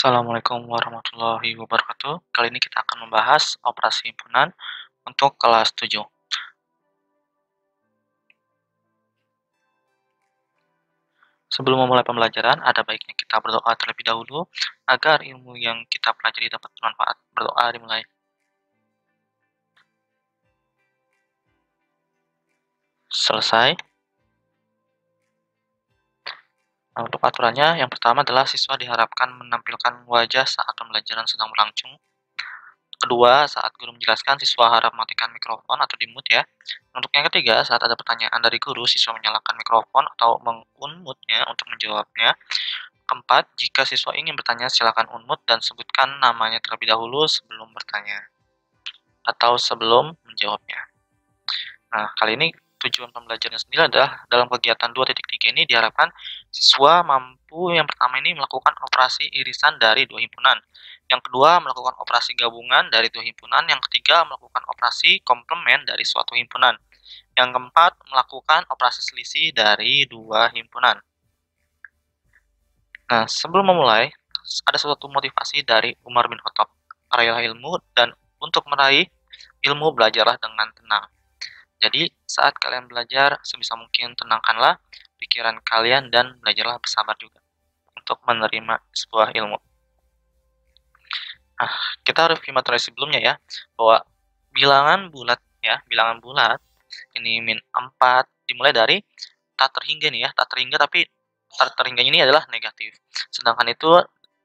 Assalamualaikum warahmatullahi wabarakatuh. Kali ini kita akan membahas operasi himpunan untuk kelas 7. Sebelum memulai pembelajaran, ada baiknya kita berdoa terlebih dahulu agar ilmu yang kita pelajari dapat bermanfaat. Berdoa dimulai. Selesai. Nah, untuk aturannya, yang pertama adalah siswa diharapkan menampilkan wajah saat pembelajaran sedang berlangsung. Kedua, saat guru menjelaskan, siswa harap mematikan mikrofon atau di-mute ya. Untuk yang ketiga, saat ada pertanyaan dari guru, siswa menyalakan mikrofon atau meng-unmute-nya untuk menjawabnya. Keempat, jika siswa ingin bertanya, silakan unmute dan sebutkan namanya terlebih dahulu sebelum bertanya atau sebelum menjawabnya. Nah, kali ini tujuan pembelajarannya sendiri adalah dalam kegiatan 2.3 ini diharapkan siswa mampu yang pertama ini melakukan operasi irisan dari dua himpunan. Yang kedua, melakukan operasi gabungan dari dua himpunan. Yang ketiga, melakukan operasi komplement dari suatu himpunan. Yang keempat, melakukan operasi selisih dari dua himpunan. Nah, sebelum memulai, ada suatu motivasi dari Umar bin Khattab. Raihlah ilmu dan untuk meraih ilmu belajarlah dengan tenang. Jadi, saat kalian belajar, sebisa mungkin tenangkanlah pikiran kalian dan belajarlah bersabar juga untuk menerima sebuah ilmu. Nah, kita review materi sebelumnya ya, bahwa bilangan bulat ya, bilangan bulat ini min 4 dimulai dari tak terhingga nih ya, tak terhingga tapi tak terhingganya ini adalah negatif. Sedangkan itu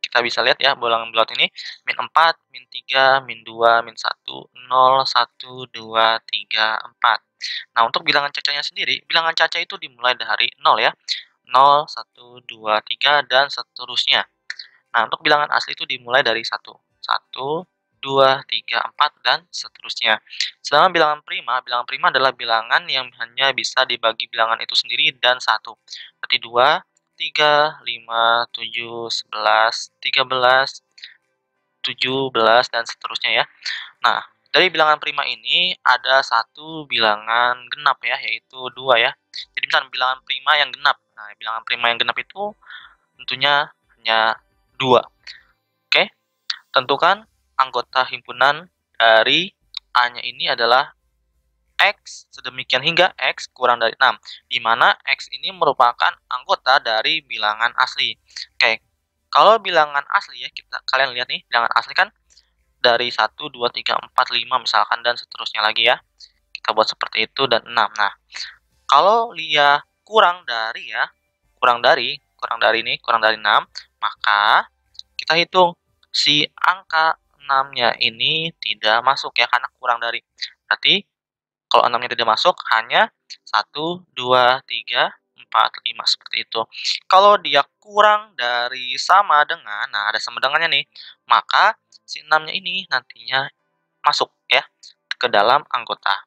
kita bisa lihat ya, bilangan bulat ini min 4, min 3, min 2, min 1, 0, 1, 2, 3, 4. Nah, untuk bilangan cacanya sendiri, bilangan caca itu dimulai dari 0 ya. 0, 1, 2, 3, dan seterusnya. Nah, untuk bilangan asli itu dimulai dari 1. 1, 2, 3, 4, dan seterusnya. Sedangkan bilangan prima adalah bilangan yang hanya bisa dibagi bilangan itu sendiri dan 1. Berarti 2, 3, 5, 7, 11, 13, 17, dan seterusnya ya. Nah, dari bilangan prima ini ada satu bilangan genap ya, yaitu 2 ya. Jadi misalkan bilangan prima yang genap. Nah, bilangan prima yang genap itu tentunya hanya 2. Oke, tentukan anggota himpunan dari A-nya ini adalah X sedemikian hingga X kurang dari 6, di mana X ini merupakan anggota dari bilangan asli. Oke, kalau bilangan asli ya, kalian lihat nih, bilangan asli kan dari 1, 2, 3, 4, 5 misalkan dan seterusnya lagi ya. Kita buat seperti itu dan 6. Nah, kalau dia kurang dari ya, kurang dari kurang dari 6, maka kita hitung si angka 6-nya ini tidak masuk ya karena kurang dari. Berarti kalau 6-nya tidak masuk hanya 1, 2, 3, 4, 5 seperti itu. Kalau dia kurang dari sama dengan, nah ada sama dengannya nih, maka si 6-nya ini nantinya masuk ya ke dalam anggota.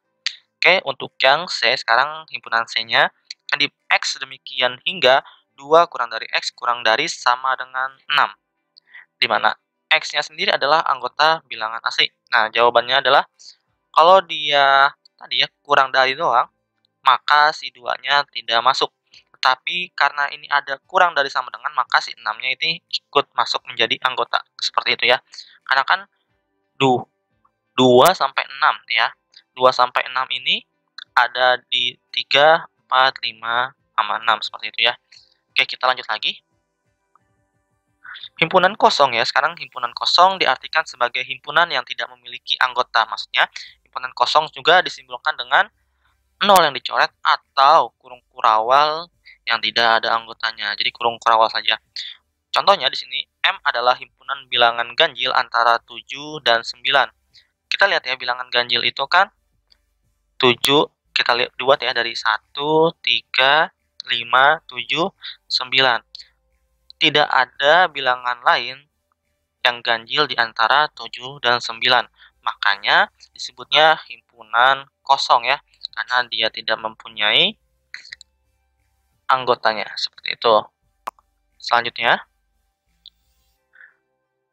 Oke, untuk yang C sekarang himpunan C-nya kan di X demikian hingga 2 kurang dari X kurang dari sama dengan 6. Di mana X-nya sendiri adalah anggota bilangan asli. Nah, jawabannya adalah kalau dia tadi ya kurang dari doang, maka si 2-nya tidak masuk. Tetapi karena ini ada kurang dari sama dengan, maka si 6-nya ini ikut masuk menjadi anggota. Seperti itu ya. Karena kan 2 sampai 6 ya. 2 sampai 6 ini ada di 3, 4, 5, sama 6 seperti itu ya. Oke, kita lanjut lagi. Himpunan kosong ya, sekarang himpunan kosong diartikan sebagai himpunan yang tidak memiliki anggota. Maksudnya, himpunan kosong juga disimbolkan dengan 0 yang dicoret atau kurung kurawal yang tidak ada anggotanya. Jadi kurung kurawal saja. Contohnya di sini M adalah himpunan bilangan ganjil antara 7 dan 9. Kita lihat ya bilangan ganjil itu kan 7, kita lihat buat ya dari 1, 3, 5, 7, 9. Tidak ada bilangan lain yang ganjil di antara 7 dan 9. Makanya disebutnya himpunan kosong ya, karena dia tidak mempunyai anggotanya. Seperti itu. Selanjutnya,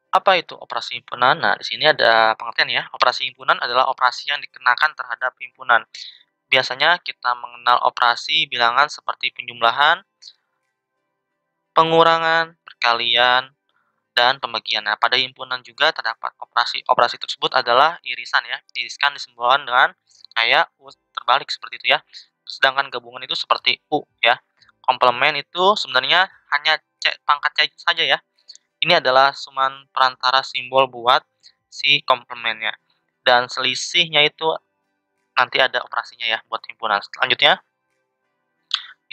apa itu operasi himpunan? Nah, di sini ada pengertian ya. Operasi himpunan adalah operasi yang dikenakan terhadap himpunan. Biasanya kita mengenal operasi bilangan seperti penjumlahan, pengurangan, perkalian, dan pembagian. Nah, pada himpunan juga terdapat operasi tersebut adalah irisan ya. Iriskan disimbolkan dengan kayak U terbalik seperti itu ya. Sedangkan gabungan itu seperti U ya. Komplement itu sebenarnya hanya pangkat C saja ya. Ini adalah suman perantara simbol buat si komplemennya. Dan selisihnya itu nanti ada operasinya ya buat himpunan. Selanjutnya,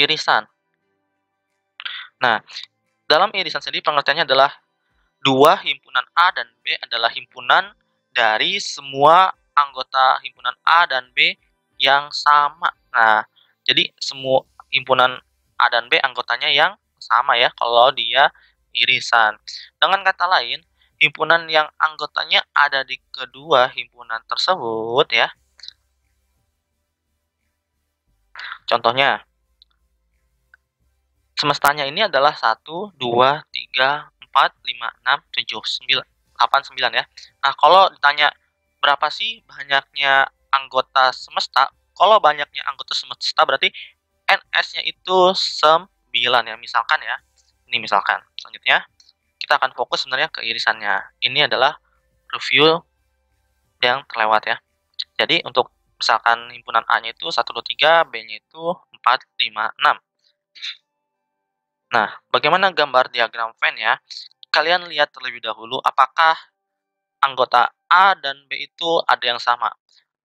irisan. Nah, dalam irisan sendiri pengertiannya adalah dua himpunan A dan B adalah himpunan dari semua anggota himpunan A dan B yang sama. Nah, jadi semua himpunan A dan B anggotanya yang sama ya kalau dia irisan. Dengan kata lain, himpunan yang anggotanya ada di kedua himpunan tersebut ya. Contohnya, semestanya ini adalah 1, 2, 3, 4, 5, 6, 7, 9, 8, 9 ya. Nah, kalau ditanya berapa sih banyaknya anggota semesta? Kalau banyaknya anggota semesta berarti NS-nya itu 9 ya, misalkan ya. Ini misalkan. Selanjutnya, kita akan fokus sebenarnya ke irisannya. Ini adalah review yang terlewat ya. Jadi, untuk misalkan himpunan A-nya itu 1, 2, 3, B-nya itu 4, 5, 6. Nah, bagaimana gambar diagram Venn ya? Kalian lihat terlebih dahulu apakah anggota A dan B itu ada yang sama.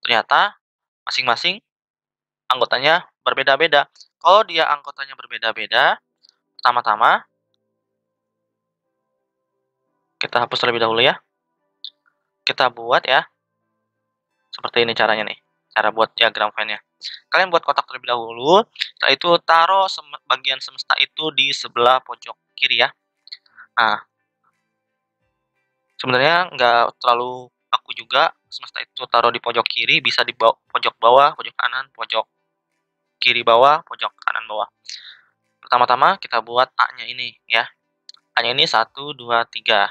Ternyata masing-masing anggotanya berbeda-beda. Kalau dia anggotanya berbeda-beda, pertama-tama kita hapus terlebih dahulu ya. Kita buat ya. Seperti ini caranya nih. Cara buat diagram Venn-nya. Kalian buat kotak terlebih dahulu, setelah itu taruh bagian semesta itu di sebelah pojok kiri ya. Nah, sebenarnya nggak terlalu aku juga, semesta itu taruh di pojok kiri, bisa di pojok bawah, pojok kanan, pojok kiri bawah, pojok kanan bawah. Pertama-tama kita buat A-nya ini ya. A-nya ini 1, 2, 3.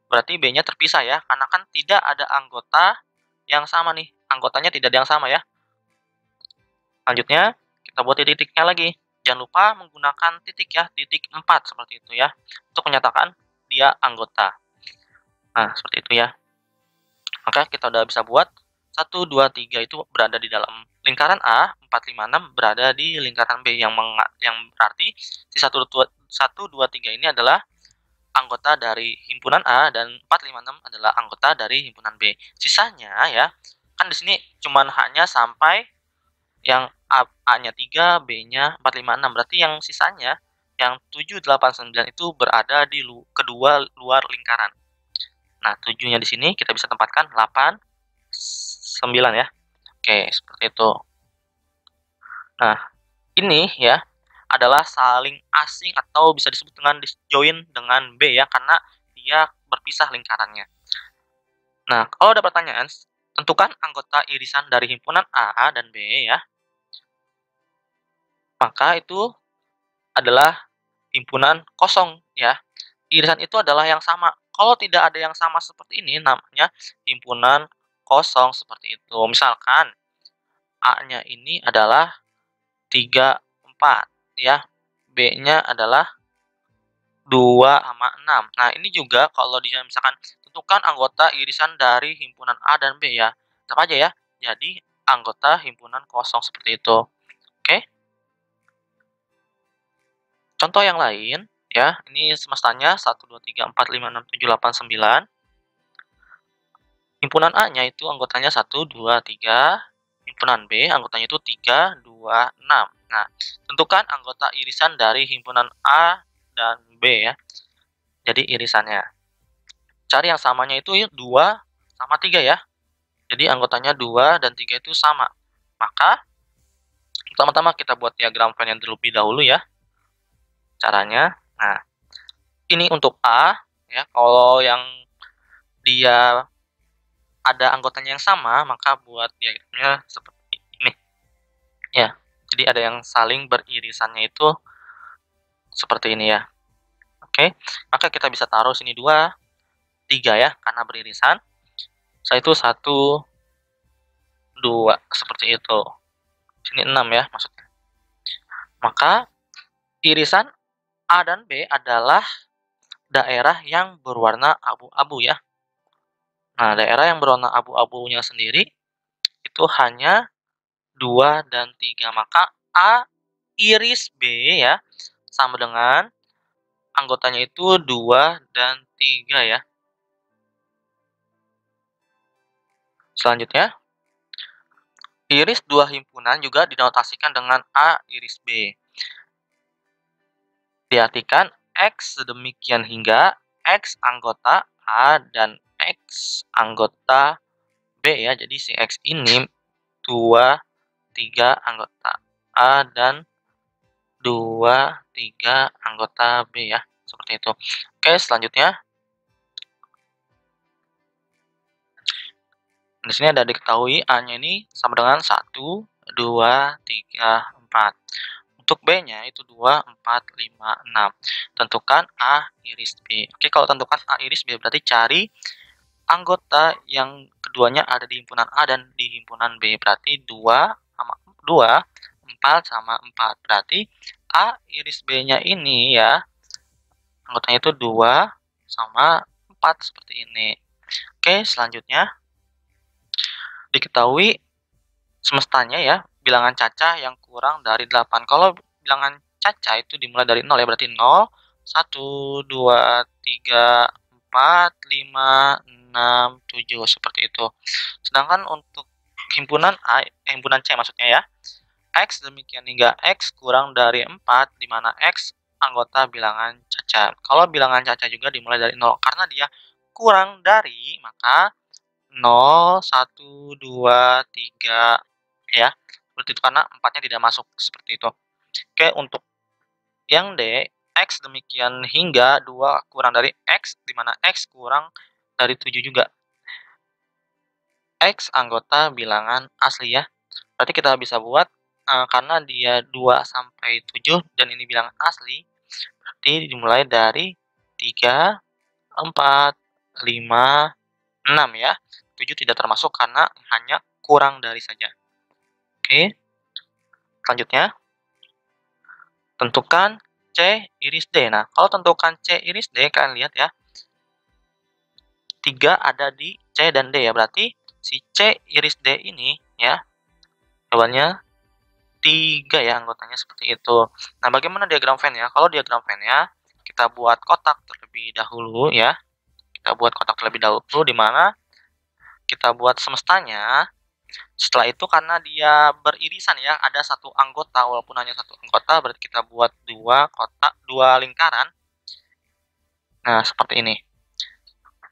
Berarti B-nya terpisah ya, karena kan tidak ada anggota yang sama nih. Anggotanya tidak ada yang sama ya. Selanjutnya, kita buat titiknya lagi. Jangan lupa menggunakan titik ya, titik 4 seperti itu ya, untuk menyatakan dia anggota. Nah, seperti itu ya. Maka kita udah bisa buat 1, 2, 3 itu berada di dalam lingkaran A, 4, 5, 6 berada di lingkaran B, yang berarti si 1, 2, 3 ini adalah anggota dari himpunan A dan 4, 5, 6 adalah anggota dari himpunan B. Sisanya ya, kan di sini cuman hanya sampai yang A-nya 3, B-nya 4, 5, 6. Berarti yang sisanya yang 7, 8, 9 itu berada di kedua luar lingkaran. Nah, 7-nya di sini kita bisa tempatkan 8, 9 ya. Oke, seperti itu. Nah, ini ya adalah saling asing atau bisa disebut dengan disjoin dengan B ya, karena dia berpisah lingkarannya. Nah, kalau ada pertanyaan, tentukan anggota irisan dari himpunan A dan B ya. Maka itu adalah himpunan kosong ya. Irisan itu adalah yang sama. Kalau tidak ada yang sama seperti ini, namanya himpunan kosong seperti itu. Misalkan A-nya ini adalah 3, 4 ya. B-nya adalah 2 sama 6. Nah, ini juga kalau dia misalkan tentukan anggota irisan dari himpunan A dan B ya. Tetap aja ya. Jadi anggota himpunan kosong seperti itu. Oke. Contoh yang lain ya. Ini semestanya 1, 2, 3, 4, 5, 6, 7, 8, 9. Himpunan A-nya itu anggotanya 1, 2, 3. Himpunan B anggotanya itu 3, 2, 6. Nah, tentukan anggota irisan dari himpunan A dan B ya. Jadi irisannya. Cari yang samanya itu 2 sama 3 ya. Jadi anggotanya 2 dan 3 itu sama. Maka pertama-tama kita buat diagram Venn yang terlebih dahulu ya. Caranya. Nah, ini untuk A ya. Kalau yang dia ada anggotanya yang sama, maka buat diagramnya seperti ini. Ya. Jadi ada yang saling beririsannya itu seperti ini ya. Oke. Maka kita bisa taruh sini 2, 3 ya, karena beririsan. Setelah itu 1, 2 seperti itu. Sini 6 ya maksudnya. Maka irisan A dan B adalah daerah yang berwarna abu-abu ya. Nah, daerah yang berwarna abu-abunya sendiri itu hanya 2 dan 3. Maka A iris B ya sama dengan anggotanya itu 2 dan 3 ya. Selanjutnya, iris dua himpunan juga dinotasikan dengan A iris B. Diartikan X sedemikian hingga X anggota A dan X anggota B ya. Jadi si X ini 2, 3 anggota A dan 2, 3 anggota B ya. Seperti itu. Oke, selanjutnya. Di sini ada diketahui A-nya ini sama dengan 1, 2, 3, 4. Untuk B-nya itu 2, 4, 5, 6. Tentukan A iris B. Oke, kalau tentukan A iris B berarti cari anggota yang keduanya ada di himpunan A dan di himpunan B. Berarti 2 sama 2, 4 sama 4. Berarti A iris B-nya ini ya, anggotanya itu 2 sama 4 seperti ini. Oke, selanjutnya diketahui semestanya ya, bilangan cacah yang kurang dari 8. Kalau bilangan cacah itu dimulai dari 0 ya, berarti 0, 1, 2, 3, 4, 5, 6, 7, seperti itu. Sedangkan untuk himpunan himpunan C maksudnya ya, X demikian hingga X kurang dari 4, di mana X anggota bilangan cacah. Kalau bilangan cacah juga dimulai dari 0, karena dia kurang dari, maka 0, 1, 2, 3 ya. Seperti itu karena 4-nya tidak masuk seperti itu. Oke, untuk yang D, X demikian hingga 2 kurang dari X, di mana X kurang dari 7 juga. X anggota bilangan asli ya. Berarti kita bisa buat karena dia 2 sampai 7 dan ini bilangan asli, berarti dimulai dari 3, 4, 5, 6 ya. 7 tidak termasuk karena hanya kurang dari saja. Oke, selanjutnya tentukan C iris D. Nah, kalau tentukan C iris D, kalian lihat ya, 3 ada di C dan D ya, berarti si C iris D ini ya, jawabannya 3 ya anggotanya seperti itu. Nah, bagaimana diagram Venn ya? Kalau diagram Venn ya, kita buat kotak terlebih dahulu ya. Kita buat kotak terlebih dahulu di mana kita buat semestanya. Setelah itu karena dia beririsan ya, ada satu anggota, walaupun hanya satu anggota, berarti kita buat 2 kotak, 2 lingkaran. Nah, seperti ini.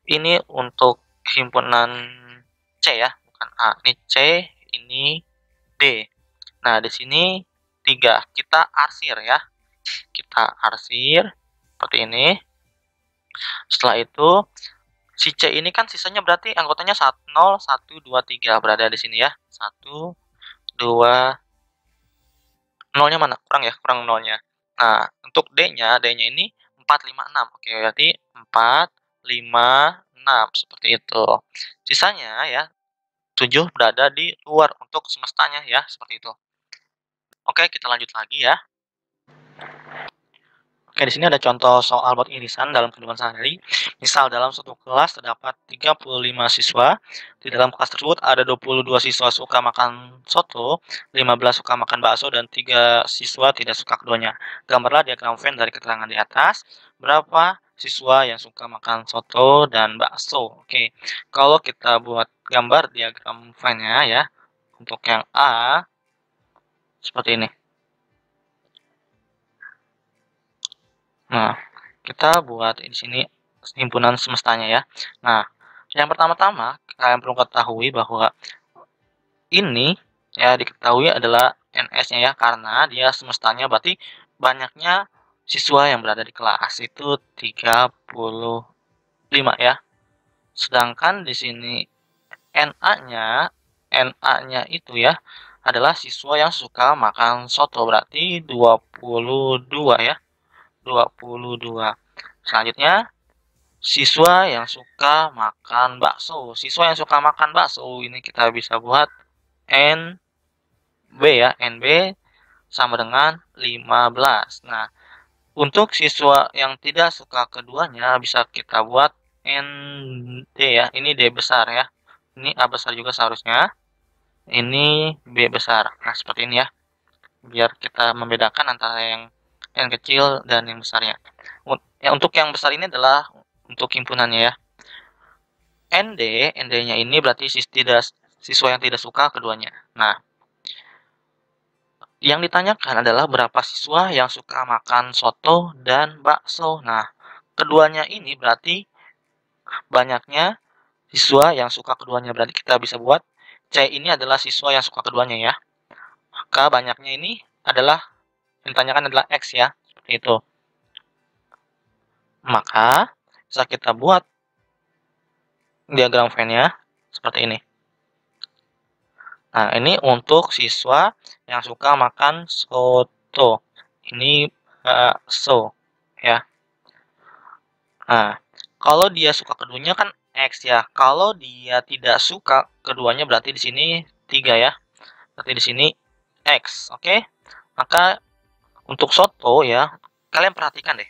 Ini untuk himpunan C ya, bukan A. Ini C, ini D. Nah, di sini 3. Kita arsir ya. Kita arsir seperti ini. Setelah itu si C ini kan sisanya berarti anggotanya 0, 1, 2, 3 berada di sini ya. 1, 2, 0-nya mana? Kurang ya, kurang 0-nya. Nah, untuk D-nya ini 4, 5, 6. Oke, berarti 4, 5, 6 seperti itu. Sisanya ya 7 berada di luar untuk semestanya ya, seperti itu. Oke, kita lanjut lagi ya. Oke, di sini ada contoh soal buat irisan dalam kehidupan sehari-hari. Misal dalam suatu kelas terdapat 35 siswa. Di dalam kelas tersebut ada 22 siswa suka makan soto, 15 suka makan bakso, dan 3 siswa tidak suka keduanya. Gambarlah diagram Venn dari keterangan di atas. Berapa siswa yang suka makan soto dan bakso? Oke, kalau kita buat gambar diagram Venn-nya ya, untuk yang A, seperti ini. Nah, kita buat di sini himpunan semestanya ya. Nah, yang pertama-tama kalian perlu ketahui bahwa ini ya diketahui adalah NS-nya ya, karena dia semestanya berarti banyaknya siswa yang berada di kelas itu 35 ya. Sedangkan di sini NA-nya itu ya adalah siswa yang suka makan soto, berarti 22 ya. 22. Selanjutnya, siswa yang suka makan bakso. Siswa yang suka makan bakso ini kita bisa buat NB ya. NB sama dengan 15. Nah, Untuk siswa yang tidak suka keduanya bisa kita buat ND ya. Ini D besar ya. Ini A besar juga seharusnya. Ini B besar. Nah, seperti ini ya. Biar kita membedakan antara yang kecil dan yang besarnya. Untuk yang besar ini adalah untuk himpunannya ya. ND-nya ini berarti siswa yang tidak suka keduanya. Nah, yang ditanyakan adalah berapa siswa yang suka makan soto dan bakso. Nah, keduanya ini berarti banyaknya siswa yang suka keduanya. Berarti kita bisa buat C ini adalah siswa yang suka keduanya ya. Maka banyaknya ini adalah yang ditanyakan adalah X ya. Seperti itu. Maka bisa kita buat diagram Venn-nya seperti ini. Nah, ini untuk siswa yang suka makan soto. Ini bakso ya. Nah, kalau dia suka keduanya kan X ya. Kalau dia tidak suka keduanya berarti di sini 3 ya. Berarti di sini X, oke? Maka untuk soto ya, kalian perhatikan deh.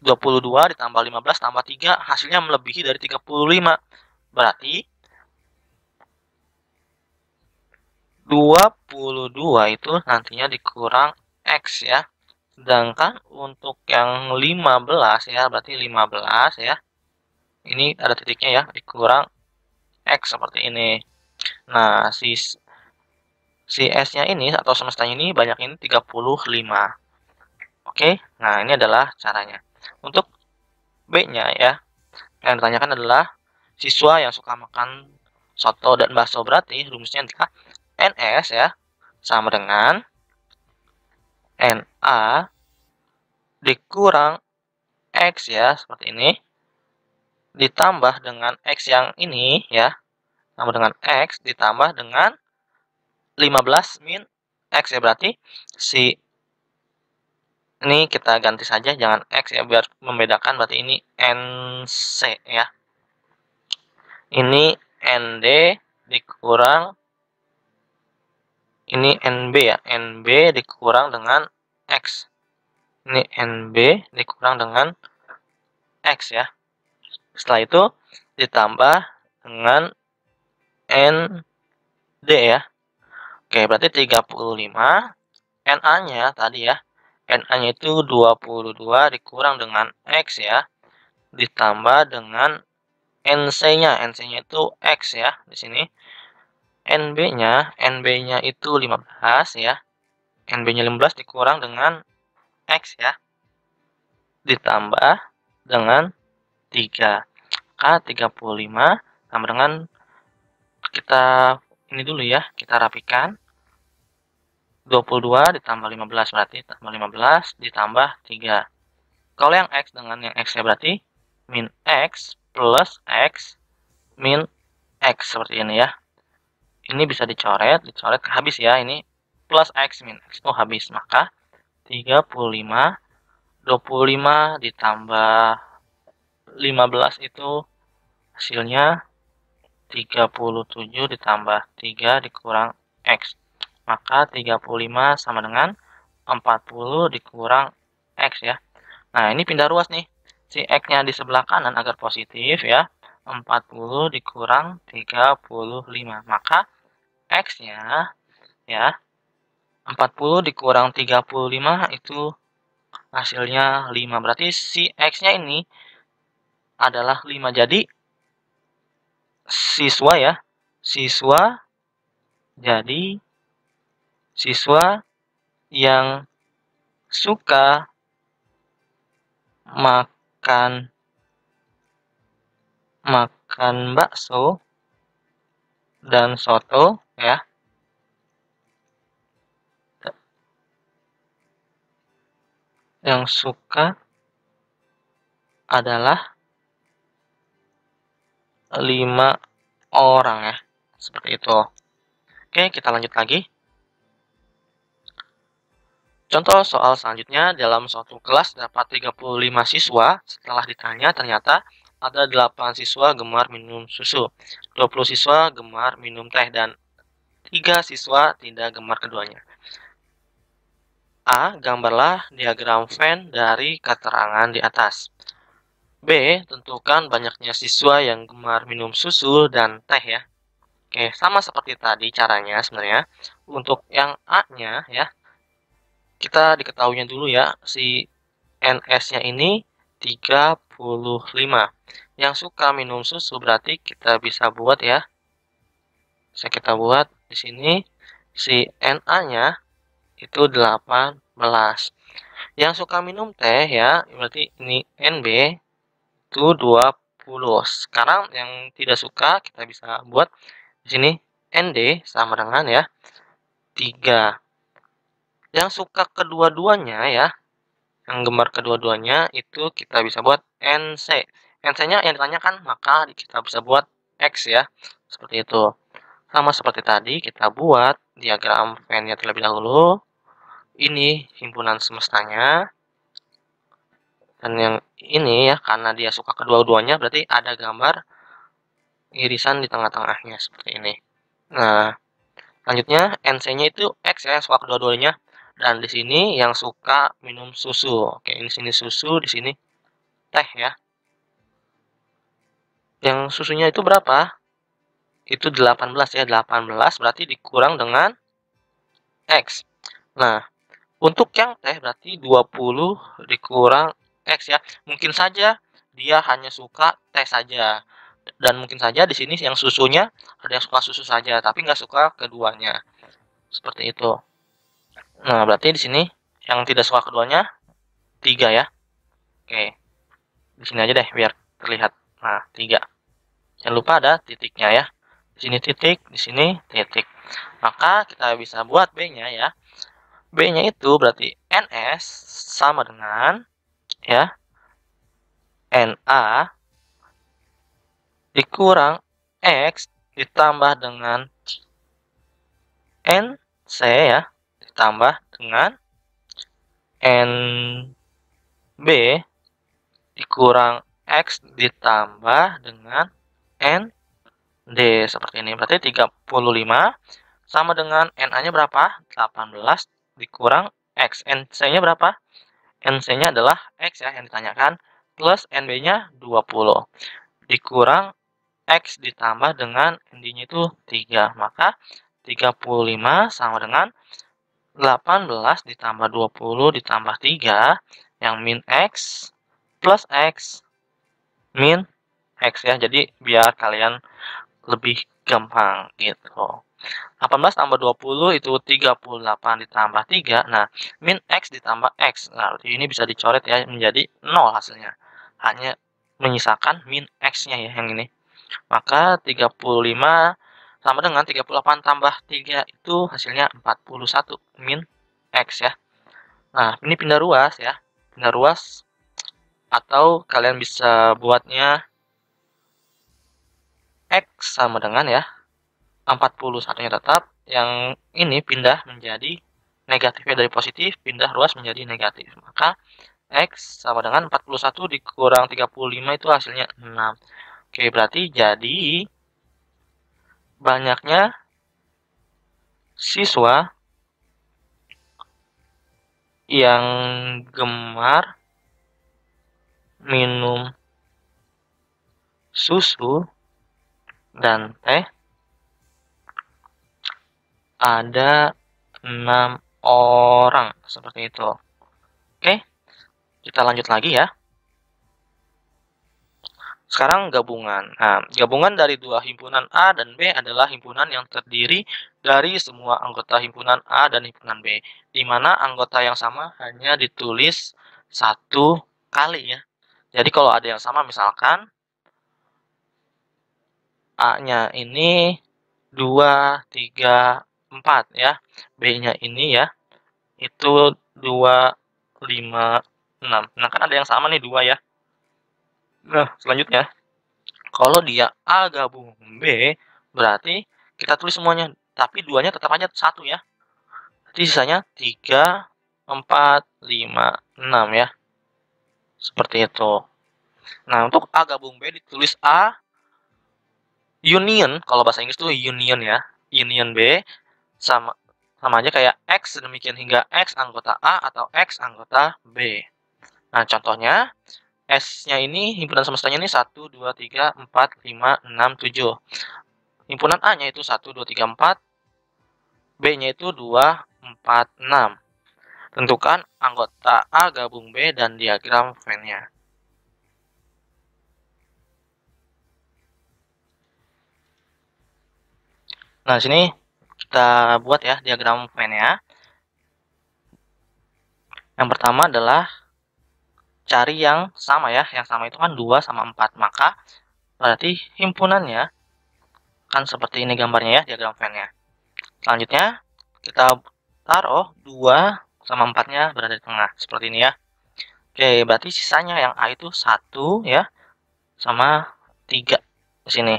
22 ditambah 15 tambah 3 hasilnya melebihi dari 35. Berarti 22 itu nantinya dikurang X ya. Sedangkan untuk yang 15 ya, berarti 15 ya. Ini ada titiknya ya, dikurang X seperti ini. Nah, si S-nya ini atau semestanya ini banyak ini 35. Oke, nah ini adalah caranya. Untuk B-nya ya, yang ditanyakan adalah siswa yang suka makan soto dan bakso. Berarti rumusnya adalah NS ya, sama dengan NA dikurang X ya, seperti ini. Ditambah dengan X yang ini ya, sama dengan X ditambah dengan 15 min X ya, berarti si ini kita ganti saja jangan X ya biar membedakan, berarti ini NC ya. Ini ND dikurang ini NB ya, NB dikurang dengan X. Ini NB dikurang dengan X ya. Setelah itu ditambah dengan ND ya. Oke, berarti 35. NA-nya tadi ya. NA-nya itu 22 dikurang dengan X ya. Ditambah dengan NC-nya. NC-nya itu X ya di sini. NB-nya itu 15 ya. NB-nya 15 dikurang dengan X ya. Ditambah dengan 3. Maka 35 sama dengan kita ini dulu ya, kita rapikan. 22 ditambah 15 berarti tambah 15 ditambah 3. Kalau yang X dengan yang X ya berarti min X plus X min X seperti ini ya. Ini bisa dicoret habis ya, ini plus X min X itu habis. Maka 35, 25 ditambah 15 itu hasilnya 37 ditambah 3 dikurang X. Maka 35 sama dengan 40 dikurang X ya. Nah, ini pindah ruas nih. Si X-nya di sebelah kanan agar positif ya. 40 dikurang 35. Maka X-nya ya 40 dikurang 35 itu hasilnya 5. Berarti si X-nya ini adalah 5. Jadi siswa ya. Jadi siswa yang suka makan bakso dan soto ya, yang suka adalah 5 orang ya, seperti itu. Oke, kita lanjut lagi. Contoh soal selanjutnya, dalam suatu kelas dapat 35 siswa, setelah ditanya ternyata ada 8 siswa gemar minum susu, 20 siswa gemar minum teh, dan 3 siswa tidak gemar keduanya. A. Gambarlah diagram Venn dari keterangan di atas. B. Tentukan banyaknya siswa yang gemar minum susu dan teh ya. Oke, sama seperti tadi caranya sebenarnya. Untuk yang A-nya ya, kita diketahuinya dulu ya, si NS-nya ini 35. Yang suka minum susu berarti kita bisa buat ya. Bisa kita buat di sini si NA-nya itu 18. Yang suka minum teh ya, berarti ini NB itu 20. Sekarang yang tidak suka kita bisa buat di sini ND sama dengan ya 3. Yang suka kedua-duanya ya, yang gemar kedua-duanya itu kita bisa buat NC. NC-nya yang ditanyakan, maka kita bisa buat X ya. Seperti itu. Sama seperti tadi, kita buat diagram Venn-nya terlebih dahulu. Ini himpunan semestanya. Dan yang ini ya, karena dia suka kedua-duanya, berarti ada gambar irisan di tengah-tengahnya, seperti ini. Nah, selanjutnya NC-nya itu X ya, suka kedua-duanya. Dan di sini yang suka minum susu. Oke, ini sini susu, di sini teh ya. Yang susunya itu berapa? Itu 18 ya. 18 berarti dikurang dengan X. Nah, untuk yang teh berarti 20 dikurang X ya. Mungkin saja dia hanya suka teh saja. Dan mungkin saja di sini yang susunya ada yang suka susu saja, tapi nggak suka keduanya. Seperti itu. Nah, berarti di sini yang tidak suka keduanya 3 ya. Oke. Di sini aja deh biar terlihat. Nah, 3. Jangan lupa ada titiknya ya. Di sini titik, di sini titik. Maka kita bisa buat B-nya ya. B-nya itu berarti NS sama dengan ya NA dikurang X ditambah dengan NC ya, ditambah dengan NB dikurang X ditambah dengan ND seperti ini. Berarti 35 sama dengan NA-nya berapa? 18 dikurang X. NC-nya berapa? NC-nya adalah X ya yang ditanyakan, plus NB-nya 20. Dikurang X ditambah dengan ND-nya itu 3. Maka 35 sama dengan 18 ditambah 20 ditambah 3 yang min X plus X min X ya. Jadi biar kalian lebih gampang gitu. 18 tambah 20 itu 38 ditambah 3. Nah, min X ditambah X. Nah, ini bisa dicoret ya menjadi 0 hasilnya. Hanya menyisakan min X-nya ya yang ini. Maka 35 sama dengan 38 tambah 3 itu hasilnya 41 min X ya. Nah, ini pindah ruas ya. Pindah ruas atau kalian bisa buatnya X sama dengan ya 41-nya tetap, yang ini pindah menjadi negatifnya dari positif, pindah ruas menjadi negatif. Maka X sama dengan 41 dikurang 35 itu hasilnya 6. Oke, berarti jadi banyaknya siswa yang gemar minum susu dan teh ada 6 orang, seperti itu. Oke, kita lanjut lagi ya. Sekarang gabungan. Nah, gabungan dari dua himpunan A dan B adalah himpunan yang terdiri dari semua anggota himpunan A dan himpunan B, di mana anggota yang sama hanya ditulis satu kali ya. Jadi kalau ada yang sama misalkan A-nya ini 2, 3, 4 ya. B-nya ini ya, itu 2, 5, 6. Nah, kan ada yang sama nih 2 ya. Nah, selanjutnya, kalau dia A gabung B, berarti kita tulis semuanya. Tapi 2-nya tetap aja 1 ya. Jadi sisanya 3, 4, 5, 6 ya. Seperti itu. Nah, untuk A gabung B ditulis A union, kalau bahasa Inggris itu union ya. Union B sama Sama aja kayak X demikian hingga X anggota A atau X anggota B. Nah, contohnya S-nya ini, himpunan semestanya ini 1, 2, 3, 4, 5, 6, 7. Himpunan A-nya itu 1, 2, 3, 4. B-nya itu 2, 4, 6. Tentukan anggota A gabung B dan diagram Venn-nya. Nah, sini kita buat ya diagram Venn-nya. Yang pertama adalah cari yang sama ya. Yang sama itu kan 2 sama 4. Maka berarti himpunannya kan seperti ini gambarnya ya, diagram Venn-nya. Selanjutnya kita taruh 2 sama 4-nya berada di tengah. Seperti ini ya. Oke, berarti sisanya yang A itu 1 ya, sama 3 di sini.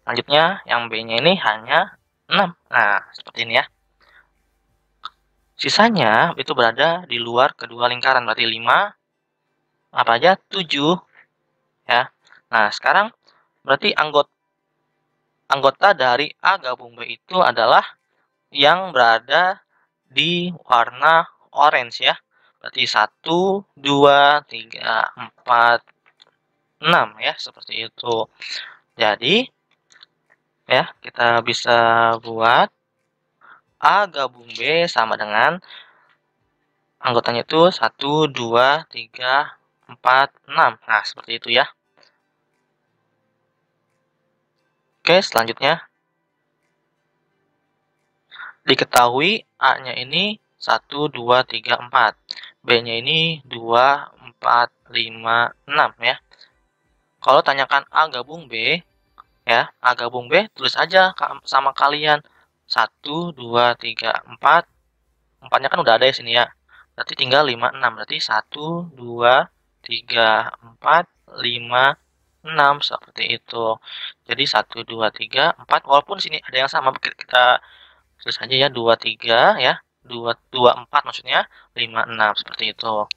Selanjutnya yang B-nya ini hanya 6. Nah, seperti ini ya. Sisanya itu berada di luar kedua lingkaran, berarti 5, apa aja? 7 ya. Nah, sekarang berarti anggota dari A gabung B itu adalah yang berada di warna orange ya. Berarti 1, 2, 3, 4, 6 ya, seperti itu. Jadi ya, kita bisa buat A gabung B sama dengan anggotanya itu 1, 2, 3, 4, 6. Nah, seperti itu ya. Oke, selanjutnya diketahui A-nya ini 1, 2, 3, 4. B-nya ini 2, 4, 5, 6 ya. Kalau tanyakan A gabung B, ya, A gabung B, tulis aja sama kalian. 1, 2, 3, 4. 4-nya kan udah ada ya sini ya. Berarti tinggal 5, 6. Berarti 1, 2, 3, 4, 5, 6. Seperti itu. Jadi 1, 2, 3, 4. Walaupun sini ada yang sama, kita tulis aja ya 2, 3 ya. 2, 2, 4 maksudnya. 5, 6. Seperti itu.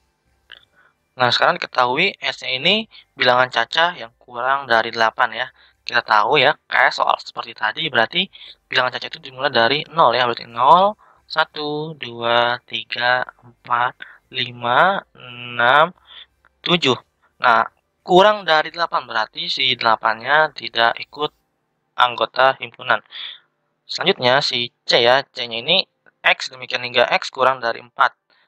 Nah, sekarang diketahui S-nya ini bilangan cacah yang kurang dari 8 ya. Kita tahu ya, kayak soal seperti tadi, berarti bilangan cacah itu dimulai dari 0 ya. Berarti 0, 1, 2, 3, 4, 5, 6, 7. Nah, kurang dari 8 berarti si 8-nya tidak ikut anggota himpunan. Selanjutnya si C ya, C-nya ini X demikian hingga X kurang dari 4.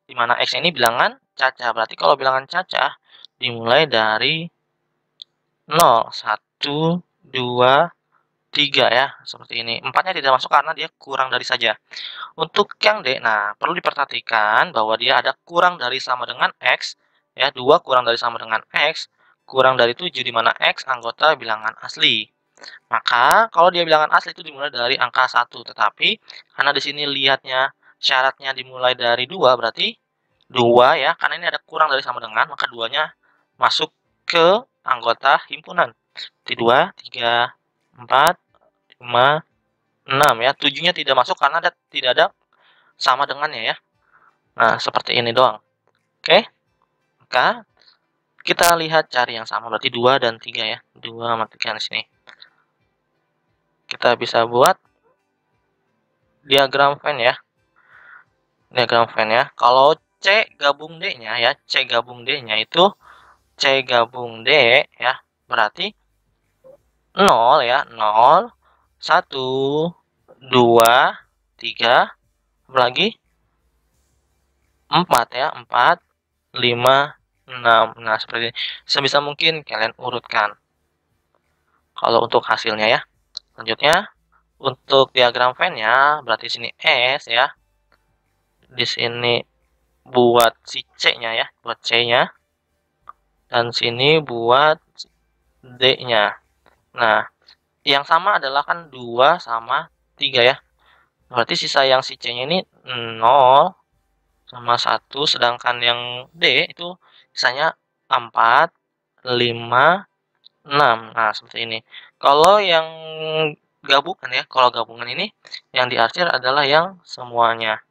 Di mana X ini bilangan cacah. Berarti kalau bilangan cacah dimulai dari 0, 1, 2, 3 ya, seperti ini. 4-nya tidak masuk karena dia kurang dari saja. Untuk yang D, nah perlu diperhatikan bahwa dia ada kurang dari sama dengan X, ya 2 kurang dari sama dengan X, kurang dari 7 di mana X anggota bilangan asli. Maka kalau dia bilangan asli itu dimulai dari angka 1, tetapi karena di sini lihatnya syaratnya dimulai dari 2, berarti 2 ya, karena ini ada kurang dari sama dengan, maka 2-nya masuk ke anggota himpunan. 2, 3, 4, 5, 6 ya. 7-nya tidak masuk karena tidak ada sama dengannya ya. Nah, seperti ini doang. Oke. Maka kita lihat cari yang sama, berarti 2 dan 3 ya. 2 matikan di sini. Kita bisa buat diagram Venn ya. Diagram Venn ya. Kalau C gabung D-nya ya, C gabung D-nya itu C gabung D ya, berarti 0 ya, 0, 1, 2, 3, apalagi 4 ya, 4, 5, 6. Nah, seperti ini. Sebisa mungkin kalian urutkan. Kalau untuk hasilnya ya. Selanjutnya, untuk diagram Venn-nya, berarti sini S ya. Di sini buat si C-nya ya, buat C-nya. Dan sini buat D-nya. Nah, yang sama adalah kan 2 sama 3 ya. Berarti sisa yang si C-nya ini 0 sama 1, sedangkan yang D itu sisanya 4, 5, 6. Nah, seperti ini. Kalau yang gabungan ya, kalau gabungan ini yang diarsir adalah yang semuanya.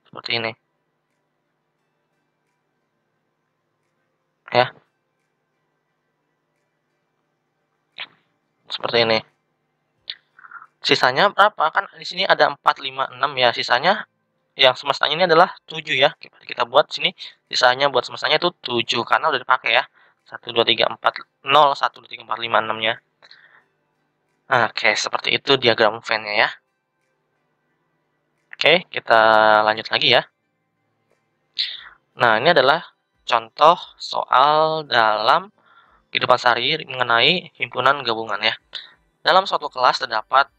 Seperti ini. Ya, seperti ini. Sisanya berapa? Kan di sini ada 4, 5, 6 ya. Sisanya yang semestanya ini adalah 7 ya. Kita buat sini sisanya buat semestanya itu 7 karena udah dipakai ya. 1 2 3 4 0 1 2 3 4 5 6-nya. Oke, seperti itu diagram Venn-nya ya. Oke, kita lanjut lagi ya. Nah, ini adalah contoh soal dalam kehidupan sehari mengenai himpunan gabungan ya. Dalam suatu kelas terdapat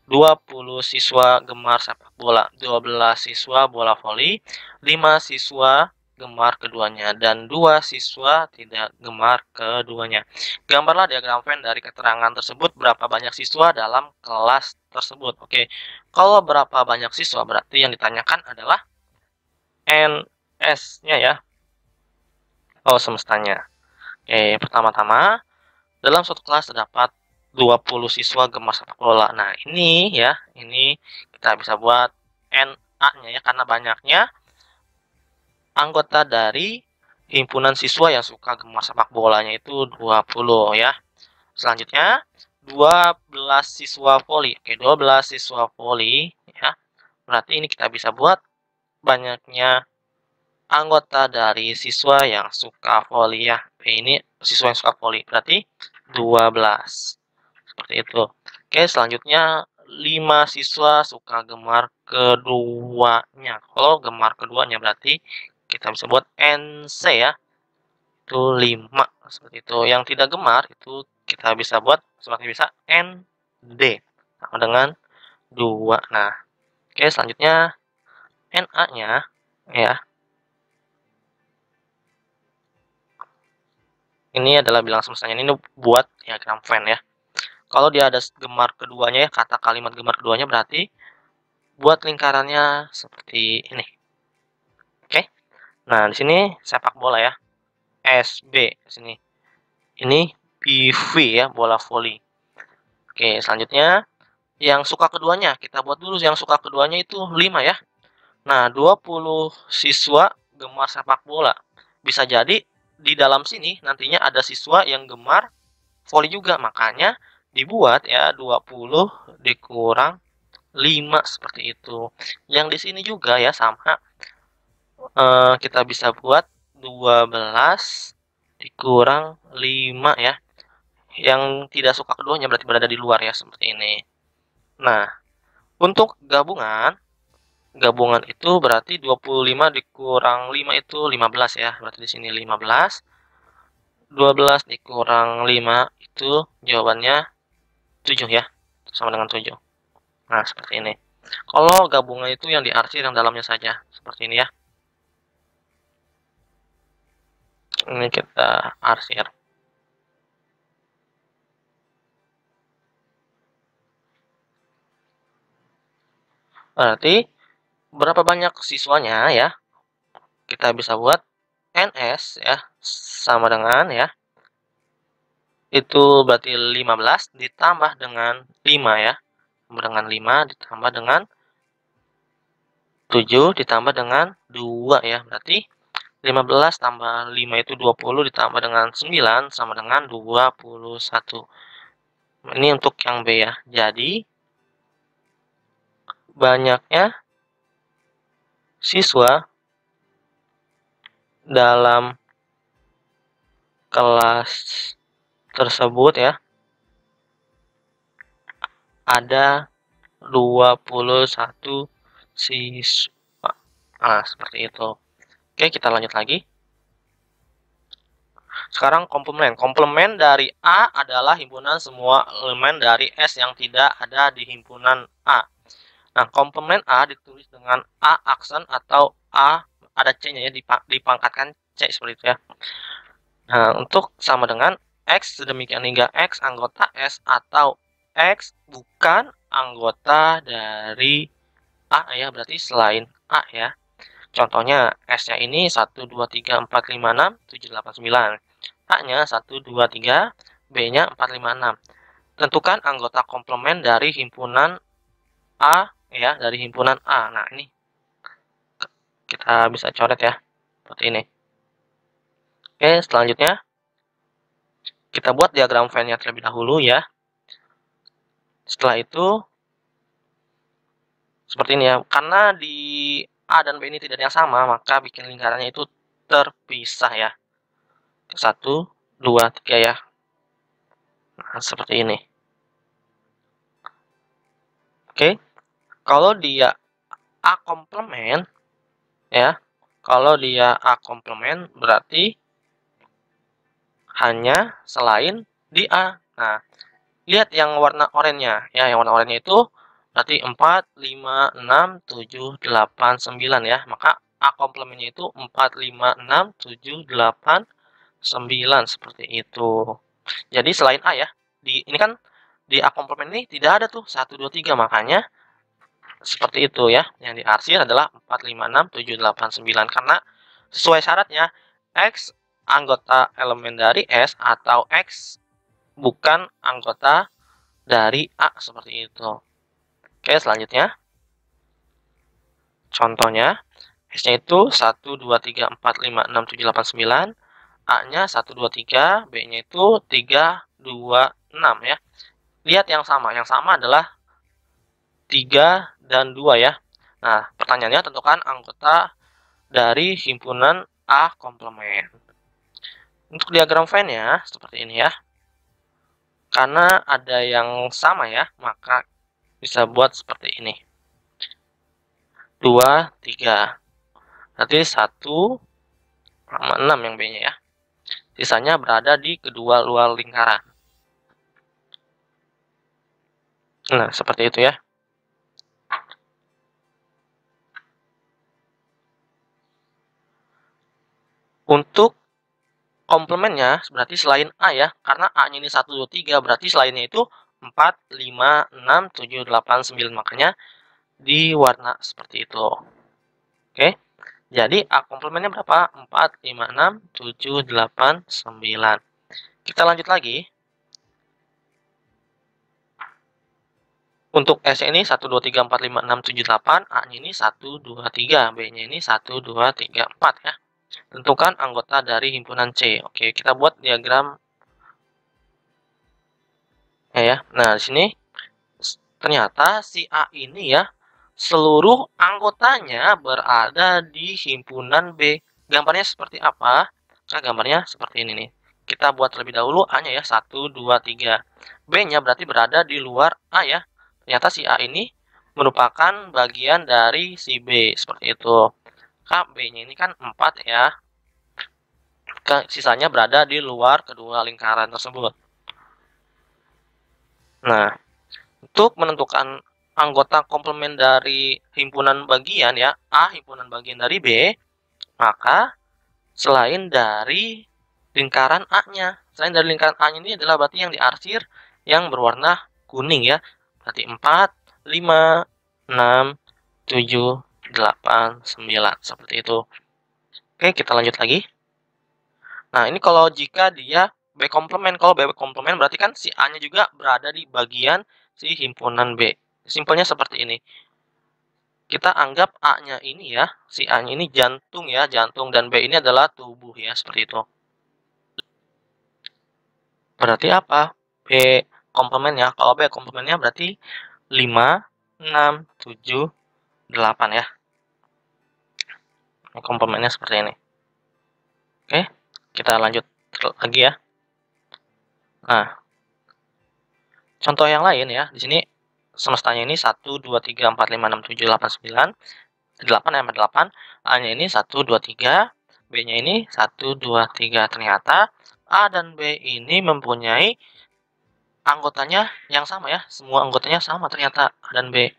20 siswa gemar sepak bola, 12 siswa bola voli, 5 siswa gemar keduanya, dan 2 siswa tidak gemar keduanya. Gambarlah diagram Venn dari keterangan tersebut berapa banyak siswa dalam kelas tersebut. Oke, kalau berapa banyak siswa berarti yang ditanyakan adalah NS-nya ya. Oh, semestanya. Oke, pertama-tama dalam suatu kelas terdapat 20 siswa gemar sepak bola. Nah, ini ya, ini kita bisa buat NA-nya ya, karena banyaknya anggota dari himpunan siswa yang suka gemar sepak bolanya itu 20 ya. Selanjutnya, 12 siswa voli. Oke, 12 siswa voli ya. Berarti ini kita bisa buat banyaknya anggota dari siswa yang suka voli ya. Oke, ini siswa yang suka voli. Berarti 12. Seperti itu. Oke, selanjutnya 5 siswa suka gemar keduanya. Kalau gemar keduanya berarti kita bisa buat NC ya. Itu 5 seperti itu. Yang tidak gemar itu kita bisa buat seperti bisa ND sama dengan 2. Nah, oke, selanjutnya NA-nya ya. Ini adalah bilangan semestanya. Ini buat diagram Venn ya. Kalau dia ada gemar keduanya ya, kata kalimat gemar keduanya berarti buat lingkarannya seperti ini. Oke. Nah, di sini sepak bola ya. SB di sini. Ini PV ya, bola voli. Oke, selanjutnya yang suka keduanya. Kita buat dulu yang suka keduanya itu 5 ya. Nah, 20 siswa gemar sepak bola. Bisa jadi di dalam sini nantinya ada siswa yang gemar voli juga. Makanya dibuat ya 20 dikurang 5 seperti itu. Yang di sini juga ya sama. Kita bisa buat 12 dikurang 5 ya. Yang tidak suka keduanya berarti berada di luar ya, seperti ini. Nah, untuk gabungan itu berarti 25 dikurang 5 itu 15 ya. Berarti di sini 15. 12 dikurang 5 itu jawabannya 7 ya. Sama dengan 7. Nah, seperti ini. Kalau gabungan itu yang diarsir yang dalamnya saja. Seperti ini ya. Ini kita arsir. Berarti berapa banyak siswanya ya? Kita bisa buat NS ya sama dengan ya. Itu berarti 15 ditambah dengan 5 ya. Ditambah dengan 5 ditambah dengan 7 ditambah dengan 2 ya. Berarti 15 tambah 5 itu 20 ditambah dengan 9 sama dengan 21. Ini untuk yang B ya. Jadi banyaknya siswa dalam kelas tersebut ya ada 21 siswa. Nah, seperti itu. Oke, kita lanjut lagi. Sekarang komplement. Komplement dari A adalah himpunan semua elemen dari S yang tidak ada di himpunan A. Nah, komplement A ditulis dengan A aksen atau A ada C-nya ya, dipangkatkan C seperti itu ya. Nah, untuk sama dengan X sedemikian hingga X anggota S atau X bukan anggota dari A ya, berarti selain A ya. Contohnya S-nya ini 1, 2, 3, 4, 5, 6, 7, 8, 9. A-nya 1, 2, 3, B-nya 4, 5, 6. Tentukan anggota komplement dari himpunan A ya, dari himpunan A. Nah, ini kita bisa coret ya, seperti ini. Oke, selanjutnya kita buat diagram Venn-nya terlebih dahulu ya. Setelah itu seperti ini ya, karena di A dan B ini tidak ada yang sama, maka bikin lingkarannya itu terpisah ya. 1, 2, 3 ya. Nah, seperti ini. Oke. Kalau dia A komplement ya. Kalau dia A komplement berarti hanya selain di A. Nah, lihat yang warna oranye ya, yang warna oranye itu berarti 4, 5, 6, 7, 8, 9 ya. Maka A komplementnya itu 4, 5, 6, 7, 8, 9 seperti itu. Jadi selain A ya, ini kan di A komplement ini tidak ada tuh 1, 2, 3, makanya seperti itu ya. Yang diarsir adalah 4, 5, 6, 7, 8, 9 karena sesuai syaratnya X anggota elemen dari S atau X bukan anggota dari A seperti itu. Oke, selanjutnya contohnya S-nya itu 1, 2, 3, 4, 5, 6, 7, 8, 9. A-nya 1, 2, 3, B-nya itu 3, 2, 6 ya. Lihat yang sama. Yang sama adalah 3 dan 2 ya. Nah, pertanyaannya tentukan anggota dari himpunan A komplement. Untuk diagram Venn-nya seperti ini ya. Karena ada yang sama ya, maka bisa buat seperti ini. 2, 3. Nanti 1 sama 6 yang B-nya ya. Sisanya berada di kedua luar lingkaran. Nah, seperti itu ya. Untuk komplemennya berarti selain A ya, karena A-nya ini 1, 2, 3, berarti selainnya itu 4, 5, 6, 7, 8, 9. Makanya diwarna seperti itu. Oke, jadi A komplemennya berapa? 4, 5, 6, 7, 8, 9. Kita lanjut lagi. Untuk S ini 1, 2, 3, 4, 5, 6, 7, 8. A-nya ini 1, 2, 3. B-nya ini 1, 2, 3, 4 ya. Tentukan anggota dari himpunan C. Oke, kita buat diagram ya. Nah, di sini ternyata si A ini ya seluruh anggotanya berada di himpunan B. Gambarnya seperti apa? Nah, gambarnya seperti ini nih. Kita buat terlebih dahulu A-nya ya, 1, 2, 3. B-nya berarti berada di luar A ya. Ternyata si A ini merupakan bagian dari si B, seperti itu. B-nya ini kan 4 ya. Sisanya berada di luar kedua lingkaran tersebut. Nah, untuk menentukan anggota komplement dari himpunan bagian ya, A himpunan bagian dari B, maka selain dari lingkaran A-nya. Selain dari lingkaran A-nya ini adalah berarti yang diarsir yang berwarna kuning ya. Berarti 4, 5, 6, 7, 8, 9. Seperti itu. Oke, kita lanjut lagi. Nah, ini kalau jika dia B komplement. Kalau B komplement berarti kan si A-nya juga berada di bagian si himpunan B. Simpelnya seperti ini. Kita anggap A-nya ini ya, si A-nya ini jantung ya, jantung, dan B ini adalah tubuh ya, seperti itu. Berarti apa? B komplement ya. Kalau B komplementnya berarti 5, 6, 7, 8 ya. Komplementnya seperti ini. Oke, kita lanjut lagi ya. Nah, contoh yang lain ya. Di sini semestanya ini 1, 2, 3, 4, 5, 6, 7, 8, 9. 8 ya, 8. A-nya ini 1, 2, 3. B-nya ini 1, 2, 3. Ternyata A dan B ini mempunyai anggotanya yang sama ya. Semua anggotanya sama ternyata A dan B.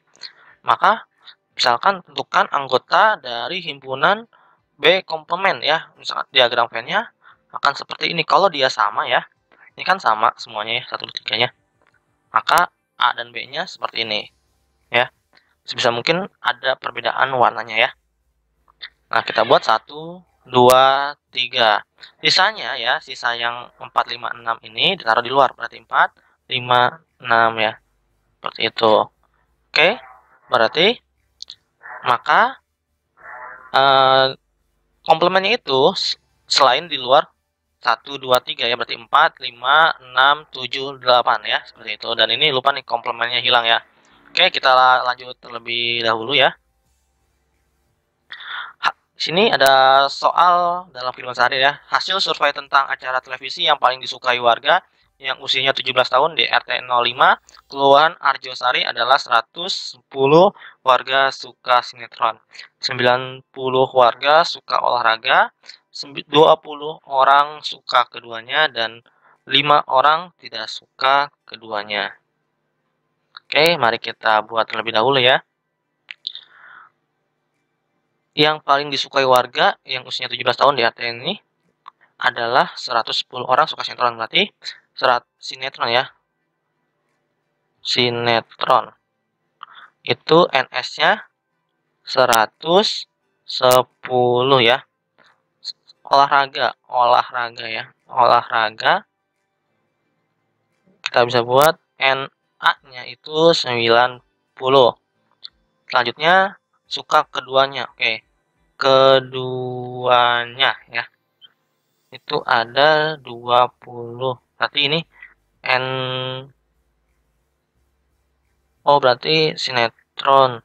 Maka misalkan tentukan anggota dari himpunan B komplement ya. Misalkan diagram Venn-nya akan seperti ini. Kalau dia sama ya. Ini kan sama semuanya ya, 1, 2, 3-nya. Maka A dan B-nya seperti ini ya. Sebisa mungkin ada perbedaan warnanya ya. Nah, kita buat 1, 2, 3. Sisanya ya, sisa yang 4, 5, 6 ini ditaruh di luar. Berarti 4, 5, 6 ya. Seperti itu. Oke, berarti maka komplemennya itu selain di luar 1, 2, 3 ya. Berarti 4, 5, 6, 7, 8 ya. Seperti itu. Dan ini lupa nih komplemennya hilang ya. Oke, kita lanjut terlebih dahulu ya. Di sini ada soal dalam kehidupan sehari ya. Hasil survei tentang acara televisi yang paling disukai warga yang usianya 17 tahun di RT 05 Kelurahan Arjosari adalah 110 warga suka sinetron, 90 warga suka olahraga, 20 orang suka keduanya, dan 5 orang tidak suka keduanya. Oke, mari kita buat terlebih dahulu ya. Yang paling disukai warga yang usianya 17 tahun di RT ini adalah 110 orang suka sinetron, berarti sinetron ya. Sinetron. Itu NS-nya 110 ya. Olahraga ya. Olahraga kita bisa buat NA-nya itu 90. Selanjutnya suka keduanya. Oke. Keduanya ya. Itu ada 20. Berarti ini N. Oh, berarti sinetron.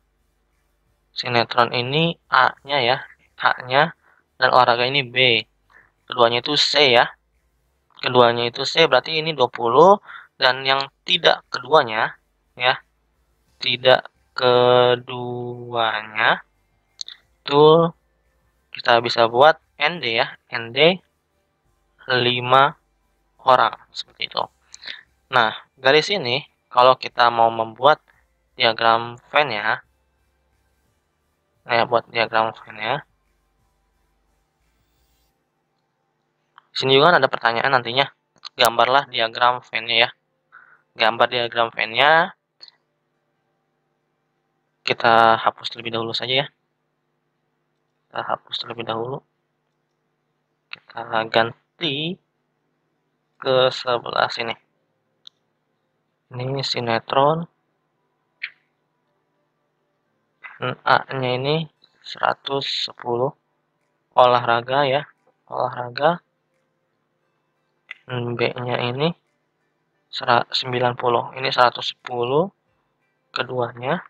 Sinetron ini A-nya ya. A-nya. Dan olahraga ini B. Keduanya itu C ya. Keduanya itu C, berarti ini 20. Dan yang tidak keduanya ya. Tidak keduanya itu kita bisa buat ND ya. ND 5 orang. Seperti itu. Nah, dari sini kalau kita mau membuat diagram Venn ya. Nah, buat diagram Venn ya. Di sini juga ada pertanyaan nantinya. Gambarlah diagram Venn-nya ya. Gambar diagram Venn-nya kita hapus terlebih dahulu saja ya. Kita hapus terlebih dahulu. Kita ganti ke sebelah sini. Ini sinetron. A-nya ini 110. Olahraga ya. Olahraga. B-nya ini 90. Ini 110. Keduanya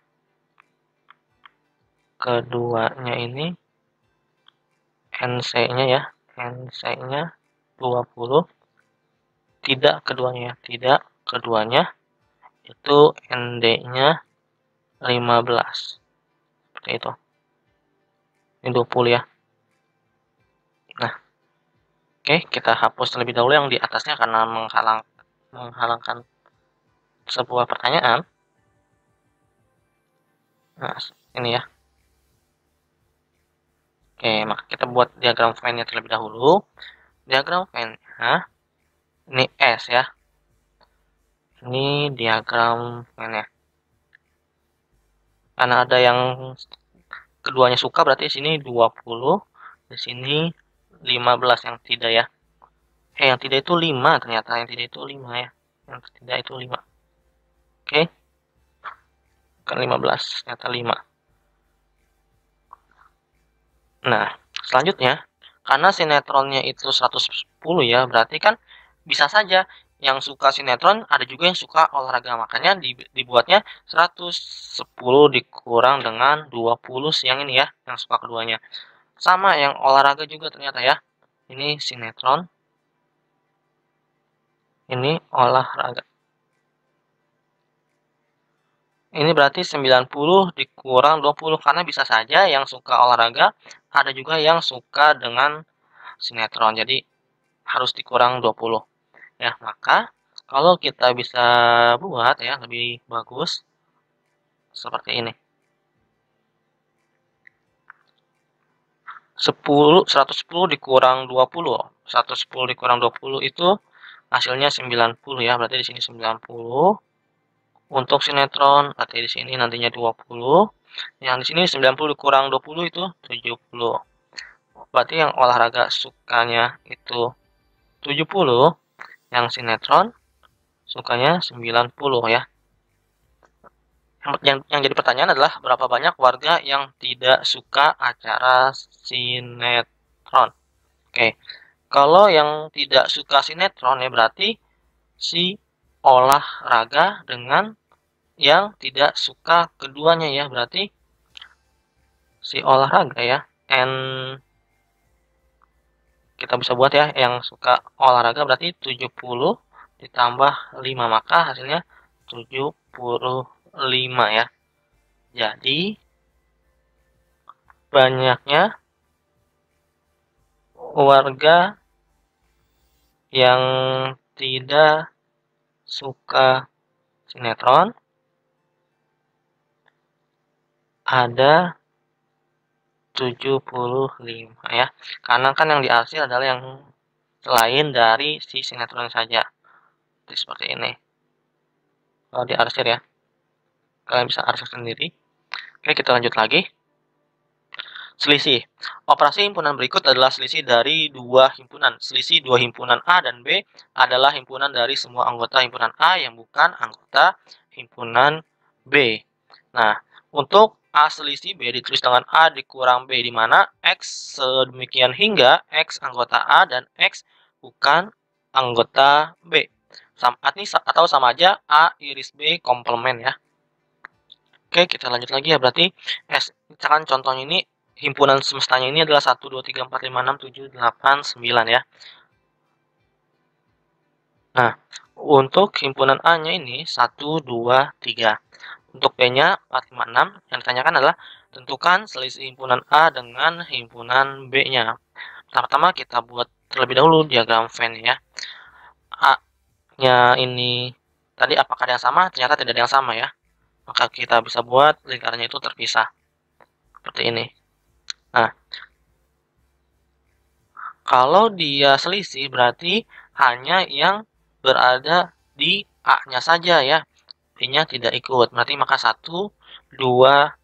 ini NC-nya ya. NC-nya 20. Tidak keduanya ya. Tidak keduanya. Itu ND-nya 15. Seperti itu. Ini 20 ya. Nah. Oke, kita hapus terlebih dahulu yang di atasnya karena menghalangkan sebuah pertanyaan. Nah, ini ya. Oke, maka kita buat diagram Venn-nya terlebih dahulu. Diagram Venn-nya ini S ya. Ini diagram Venn-nya. Karena ada yang keduanya suka, berarti di sini 20, di sini 15 yang tidak ya. Yang tidak itu 5 ternyata, yang tidak itu 5 ya. Yang tidak itu 5. Oke. Bukan 15, ternyata 5. Nah, selanjutnya, karena sinetronnya itu 110 ya, berarti kan bisa saja yang suka sinetron ada juga yang suka olahraga. Makanya dibuatnya 110 dikurang dengan 20 yang ini ya, yang suka keduanya. Sama yang olahraga juga ternyata ya. Ini sinetron. Ini olahraga. Ini berarti 90 dikurang 20 karena bisa saja yang suka olahraga ada juga yang suka dengan sinetron. Jadi harus dikurang 20. Ya, maka kalau kita bisa buat ya lebih bagus seperti ini. 110 dikurang 20. 110 dikurang 20 itu hasilnya 90 ya. Berarti di sini 90. Untuk sinetron, berarti di sini nantinya 20. Yang di sini 90 dikurang 20 itu 70. Berarti yang olahraga sukanya itu 70, yang sinetron sukanya 90 ya. Yang jadi pertanyaan adalah berapa banyak warga yang tidak suka acara sinetron. Oke. Kalau yang tidak suka sinetron ya berarti si olahraga dengan yang tidak suka keduanya ya, berarti si olahraga ya, N kita bisa buat ya, yang suka olahraga berarti 70 ditambah 5, maka hasilnya 75 ya. Jadi banyaknya warga yang tidak suka sinetron ada 75 ya. Karena kan yang diarsir adalah yang selain dari si sinetron saja. Jadi seperti ini. Kalau diarsir ya. Kalian bisa arsir sendiri. Oke, kita lanjut lagi. Selisih. Operasi himpunan berikut adalah selisih dari dua himpunan. Selisih dua himpunan A dan B adalah himpunan dari semua anggota himpunan A yang bukan anggota himpunan B. Nah, untuk A selisih B ditulis dengan A dikurang B, di mana X sedemikian hingga X anggota A dan X bukan anggota B. Atau sama aja A iris B komplement ya. Oke, kita lanjut lagi ya. Berarti misalkan contohnya ini himpunan semestanya ini adalah 1, 2, 3, 4, 5, 6, 7, 8, 9 ya. Nah, untuk himpunan A-nya ini 1, 2, 3. Untuk B-nya 4, 5, 6. Yang ditanyakan adalah tentukan selisih himpunan A dengan himpunan B-nya. Pertama-tama kita buat terlebih dahulu diagram Venn ya. A-nya ini tadi apakah ada yang sama? Ternyata tidak ada yang sama ya. Maka kita bisa buat lingkarannya itu terpisah. Seperti ini. Nah, kalau dia selisih berarti hanya yang berada di A-nya saja ya. B-nya tidak ikut. Berarti maka 1, 2,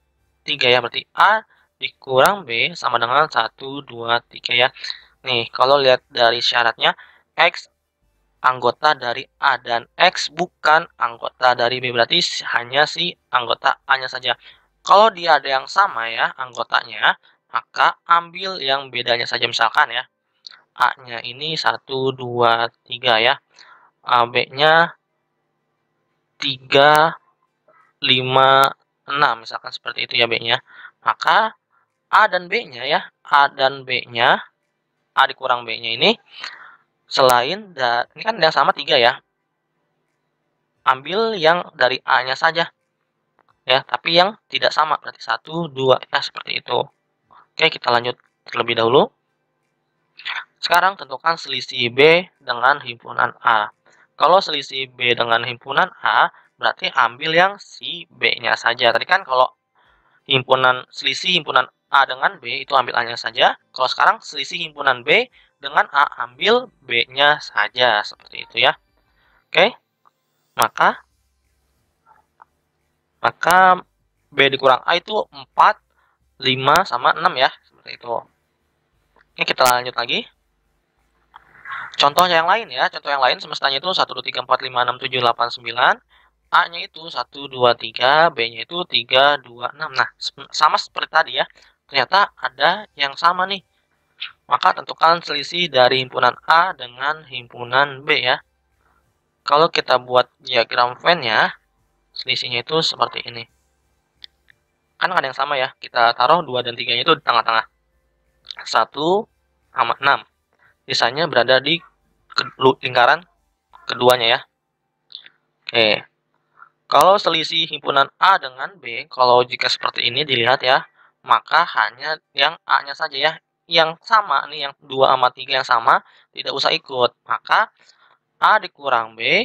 3 ya. Berarti A dikurang B sama dengan 1, 2, 3 ya. Nih, kalau lihat dari syaratnya, X anggota dari A dan X bukan anggota dari B. Berarti hanya si anggota A-nya saja. Kalau dia ada yang sama ya anggotanya, maka ambil yang bedanya saja. Misalkan ya, A-nya ini 1, 2, 3 ya. B-nya 3, 5, 6. Misalkan seperti itu ya B-nya. Maka A dan B-nya ya. A dan B-nya, A dikurang B-nya ini, selain, ini kan yang sama 3 ya. Ambil yang dari A-nya saja. Ya, tapi yang tidak sama. Berarti 1, 2. Ya, seperti itu. Oke, kita lanjut terlebih dahulu. Sekarang tentukan selisih B dengan himpunan A. Kalau selisih B dengan himpunan A, berarti ambil yang si B-nya saja. Tadi kan kalau selisih himpunan A dengan B, itu ambil A-nya saja. Kalau sekarang selisih himpunan B dengan A, ambil B-nya saja. Seperti itu ya. Oke, maka B dikurang A itu 4, 5, sama 6 ya. Seperti itu. Oke, kita lanjut lagi. Contoh yang lain ya, contoh yang lain semestanya itu 1, 2, 3, 4, 5, 6, 7, 8, 9. A-nya itu 1, 2, 3, B-nya itu 3, 2, 6. Nah, sama seperti tadi ya. Ternyata ada yang sama nih. Maka tentukan selisih dari himpunan A dengan himpunan B ya. Kalau kita buat diagram Venn-nya, selisihnya itu seperti ini. Kan ada yang sama ya. Kita taruh 2 dan 3-nya itu di tengah-tengah. 1 sama 6. Sisanya berada di lingkaran keduanya ya. Oke. Kalau selisih himpunan A dengan B, kalau jika seperti ini dilihat ya, maka hanya yang A-nya saja ya. Yang sama nih, yang 2 sama 3 yang sama, tidak usah ikut. Maka A dikurang B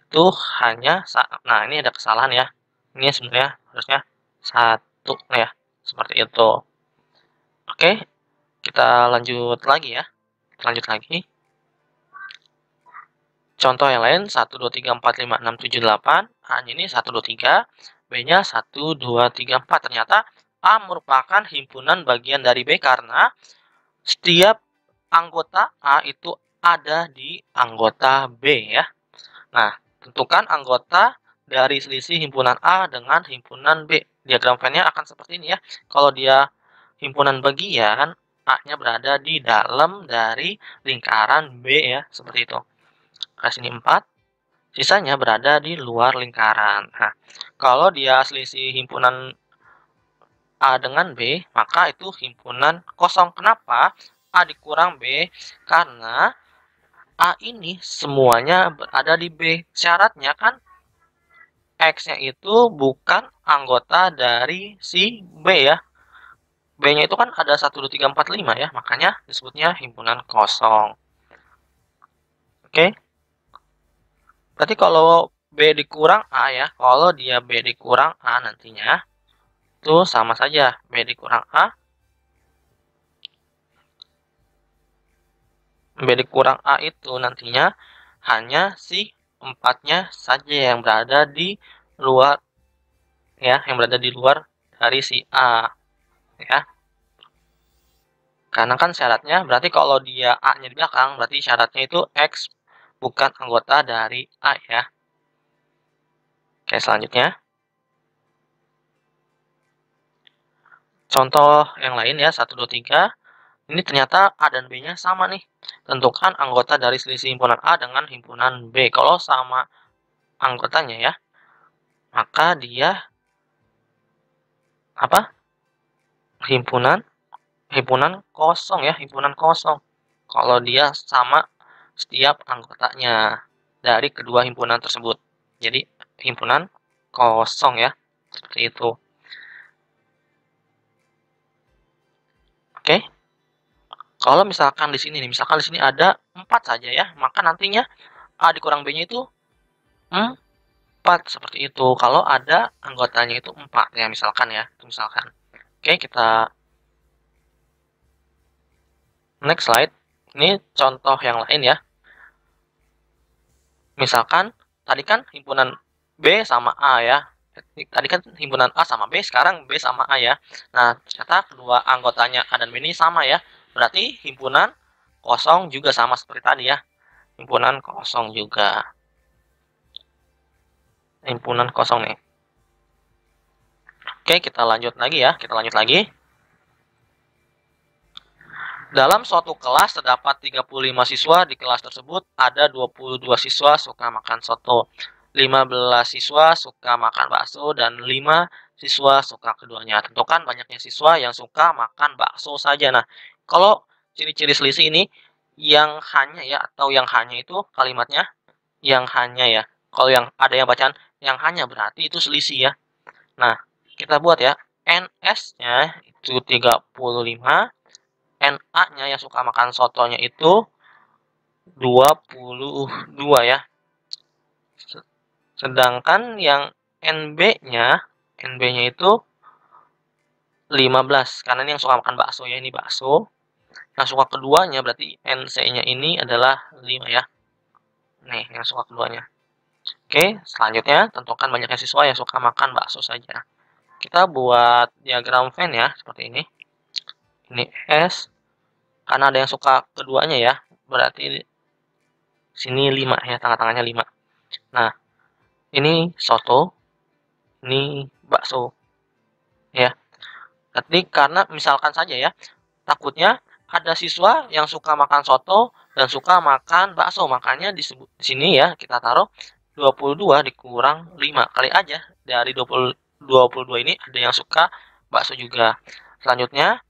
itu hanya, nah ini ada kesalahan ya. Ini sebenarnya harusnya 1 ya. Seperti itu. Oke, kita lanjut lagi ya. Lanjut lagi. Contoh yang lain, 1, 2, 3, 4, 5, 6, 7, 8. A-nya ini 1, 2, 3. B-nya 1, 2, 3, 4. Ternyata A merupakan himpunan bagian dari B karena setiap anggota A itu ada di anggota B ya. Nah, tentukan anggota dari selisih himpunan A dengan himpunan B. Diagram Venn-nya akan seperti ini ya. Kalau dia himpunan bagian, A-nya berada di dalam dari lingkaran B ya, seperti itu. Kasih ini 4, sisanya berada di luar lingkaran. Nah, kalau dia selisih himpunan A dengan B, maka itu himpunan kosong. Kenapa? A dikurang B, karena A ini semuanya berada di B. Syaratnya kan X-nya itu bukan anggota dari si B ya. B-nya itu kan ada 1, 2, 3, 4, 5 ya. Makanya disebutnya himpunan kosong. Oke. Berarti kalau B dikurang A ya. Kalau dia B dikurang A nantinya, itu sama saja. B dikurang A. B dikurang A itu nantinya hanya si 4-nya saja yang berada di luar ya, yang berada di luar dari si A ya. Karena kan syaratnya berarti kalau dia A-nya di belakang, berarti syaratnya itu X bukan anggota dari A ya. Oke, selanjutnya. Contoh yang lain ya, 1, 2, 3. Ini ternyata A dan B-nya sama nih. Tentukan anggota dari selisih himpunan A dengan himpunan B. Kalau sama anggotanya ya, maka dia apa? Himpunan kosong ya, himpunan kosong. Kalau dia sama setiap anggotanya dari kedua himpunan tersebut. Jadi himpunan kosong ya, seperti itu. Oke. Kalau misalkan di sini nih, misalkan di sini ada 4 saja ya, maka nantinya A dikurang B-nya itu 4 seperti itu. Kalau ada anggotanya itu 4 ya, misalkan ya, misalkan. Oke, kita next slide. Ini contoh yang lain ya. Misalkan tadi kan himpunan B sama A ya. Tadi kan himpunan A sama B, sekarang B sama A ya. Nah, ternyata kedua anggotanya A dan B ini sama ya. Berarti himpunan kosong juga sama seperti tadi ya. Himpunan kosong juga. Himpunan kosong nih. Oke, kita lanjut lagi ya. Kita lanjut lagi. Dalam suatu kelas terdapat 35 siswa, di kelas tersebut ada 22 siswa suka makan soto, 15 siswa suka makan bakso, dan 5 siswa suka keduanya. Tentukan banyaknya siswa yang suka makan bakso saja. Nah, kalau ciri-ciri selisih ini, yang hanya ya, atau yang hanya itu kalimatnya, yang hanya ya. Kalau yang ada yang bacaan, yang hanya berarti itu selisih ya. Nah, kita buat ya, NS-nya itu 35, NA-nya yang suka makan sotonya itu 22 ya. Sedangkan yang NB-nya itu 15. Karena ini yang suka makan bakso ya, ini bakso. Yang suka keduanya berarti NC-nya ini adalah 5 ya. Nih, yang suka keduanya. Oke, selanjutnya tentukan banyaknya siswa yang suka makan bakso saja. Kita buat diagram Venn ya, seperti ini. Ini S, karena ada yang suka keduanya ya, berarti sini 5 ya, tengah-tengahnya 5. Nah, ini soto, ini bakso ya. Tapi karena misalkan saja ya, takutnya ada siswa yang suka makan soto dan suka makan bakso, makanya di sini ya kita taruh 22 dikurang 5. Kali aja dari 22 ini ada yang suka bakso juga. Selanjutnya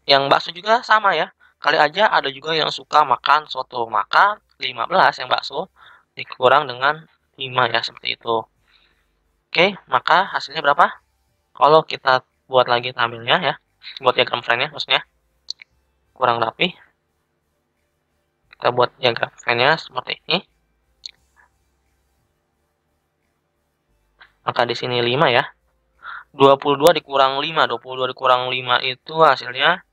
yang bakso juga sama ya, kali aja ada juga yang suka makan soto, maka 15 yang bakso dikurang dengan 5 ya, seperti itu. Oke, maka hasilnya berapa? Kalau kita buat lagi tabelnya ya, buat diagram Venn-nya maksudnya, kurang rapi. Kita buat diagram Venn-nya seperti ini. Maka di sini 5 ya. 22 dikurang 5, 22 dikurang 5 itu hasilnya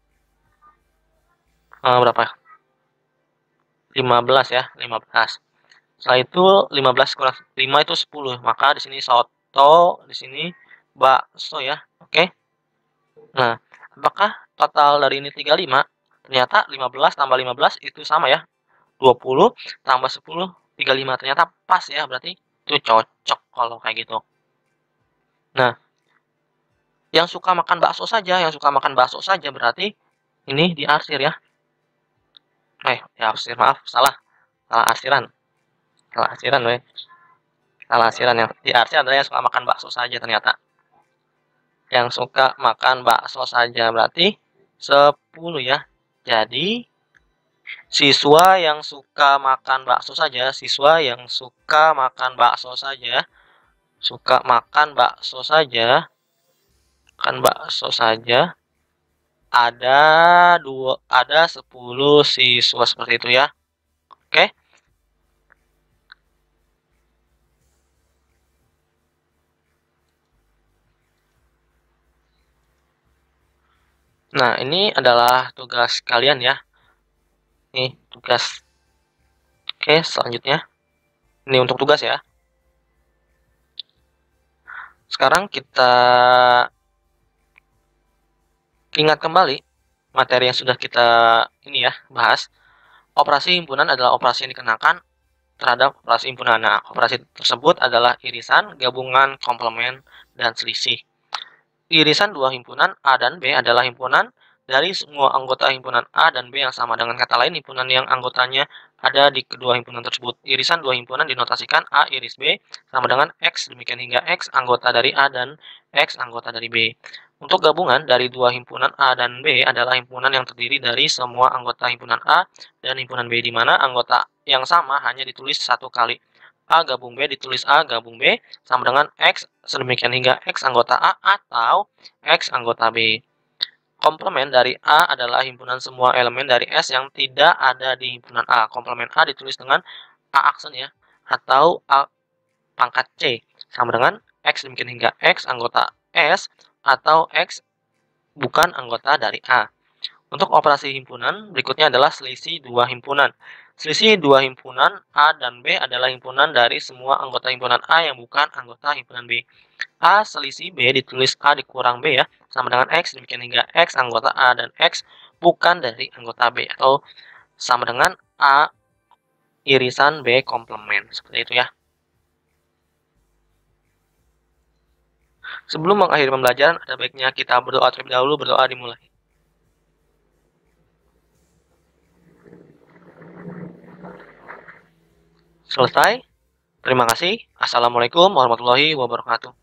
berapa? 15 ya, 15. Setelah itu 15 kurang 5 itu 10. Maka di sini soto, di sini bakso ya. Oke. Nah, apakah total dari ini 35? Ternyata 15 tambah 15 itu sama ya. 20 tambah 10, 35. Ternyata pas ya, berarti itu cocok kalau kayak gitu. Nah, yang suka makan bakso saja berarti ini diarsir ya. Diarsir, maaf, salah. Salah arsiran. Salah arsiran, Salah arsiran, yang diarsir adalah yang suka makan bakso saja ternyata. yang suka makan bakso saja, berarti 10 ya. Jadi siswa yang suka makan bakso saja, siswa yang suka makan bakso saja, suka makan bakso saja, makan bakso saja, ada 10 siswa seperti itu ya. Oke. Nah, ini adalah tugas kalian ya. Nih, tugas. Oke, selanjutnya. Ini untuk tugas ya. Sekarang kita ingat kembali materi yang sudah kita bahas. Operasi himpunan adalah operasi yang dikenakan terhadap operasi himpunan. Nah, operasi tersebut adalah irisan, gabungan, komplement, dan selisih. Irisan dua himpunan A dan B adalah himpunan dari semua anggota himpunan A dan B yang sama. Dengan kata lain, himpunan yang anggotanya ada di kedua himpunan tersebut. Irisan dua himpunan dinotasikan A iris B sama dengan X, demikian hingga X anggota dari A dan X anggota dari B. Untuk gabungan dari dua himpunan A dan B adalah himpunan yang terdiri dari semua anggota himpunan A dan himpunan B, di mana anggota yang sama hanya ditulis satu kali. A gabung B ditulis A gabung B sama dengan X, sedemikian hingga X anggota A atau X anggota B. Komplement dari A adalah himpunan semua elemen dari S yang tidak ada di himpunan A. Komplement A ditulis dengan A aksen ya, atau A pangkat C, sama dengan X demikian hingga X anggota S atau X bukan anggota dari A. Untuk operasi himpunan, berikutnya adalah selisih dua himpunan. Selisih dua himpunan A dan B adalah himpunan dari semua anggota himpunan A yang bukan anggota himpunan B. A selisih B ditulis A dikurang B ya, sama dengan X, demikian hingga X anggota A dan X bukan dari anggota B, atau sama dengan A irisan B komplement. Seperti itu ya. Sebelum mengakhiri pembelajaran, ada baiknya kita berdoa terlebih dahulu. Berdoa dimulai. Selesai. Terima kasih. Assalamualaikum warahmatullahi wabarakatuh.